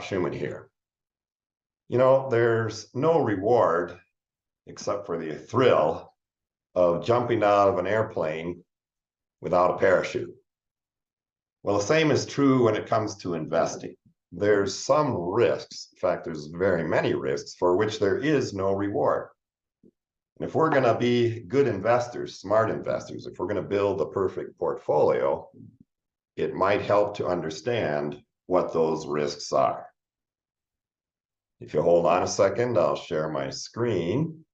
Schumann here. You know, there's no reward except for the thrill of jumping out of an airplane without a parachute. Well, the same is true when it comes to investing. There's some risks, in fact, there's very many risks for which there is no reward. And if we're going to be good investors, smart investors, if we're going to build the perfect portfolio, it might help to understand what those risks are. If you hold on a second, I'll share my screen.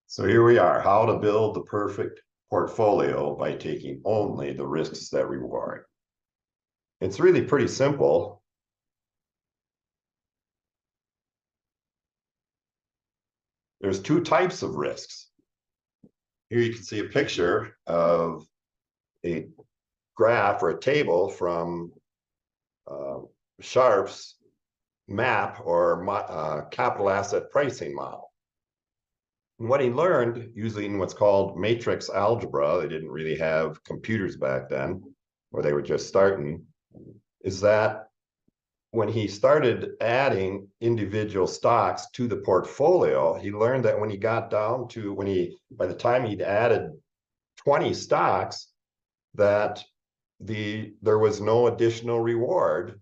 So here we are, how to build the perfect portfolio by taking only the risks that reward. It's really pretty simple. There's two types of risks. Here you can see a picture of a graph or a table from Sharpe's MAP or capital asset pricing model. And what he learned using what's called matrix algebra, they didn't really have computers back then, or they were just starting, is that when he started adding individual stocks to the portfolio, he learned that when he got down to, by the time he'd added 20 stocks, that there was no additional reward,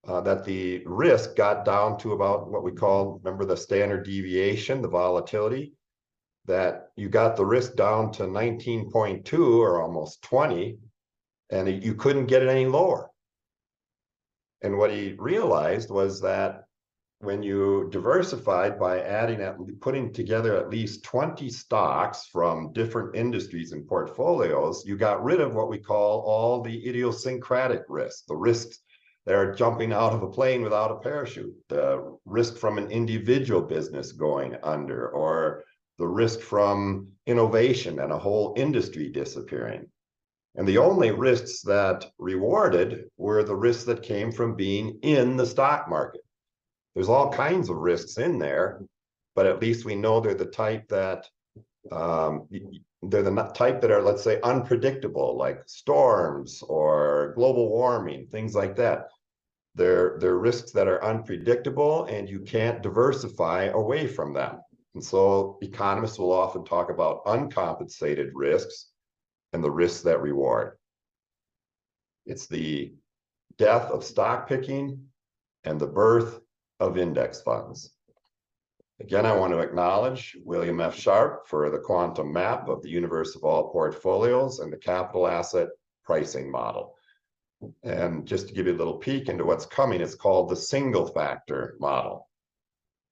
that the risk got down to about what we call, remember the standard deviation, the volatility, that you got the risk down to 19.2 or almost 20, and you couldn't get it any lower. And what he realized was that when you diversified by putting together at least 20 stocks from different industries and portfolios, you got rid of what we call all the idiosyncratic risks, the risks that are jumping out of a plane without a parachute, the risk from an individual business going under, or the risk from innovation and a whole industry disappearing. And the only risks that rewarded were the risks that came from being in the stock market. There's all kinds of risks in there, but at least we know they're the type that are, let's say, unpredictable, like storms or global warming, things like that. They're risks that are unpredictable, and you can't diversify away from them. And so economists will often talk about uncompensated risks and the risks that reward. It's the death of stock picking and the birth of index funds. Again, I want to acknowledge William F. Sharpe for the quantum map of the universe of all portfolios and the capital asset pricing model. And just to give you a little peek into what's coming, it's called the single factor model,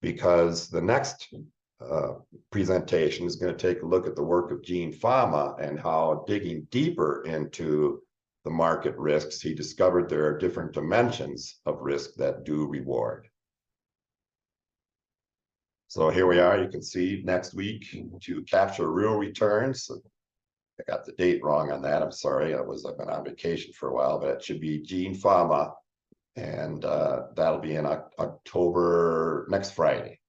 because the next presentation is going to take a look at the work of Gene Fama and how, digging deeper into the market risks, he discovered there are different dimensions of risk that do reward. So here we are. You can see next week to capture real returns. I got the date wrong on that. I'm sorry. I've been on vacation for a while, but it should be Gene Fama, and that'll be in October, next Friday.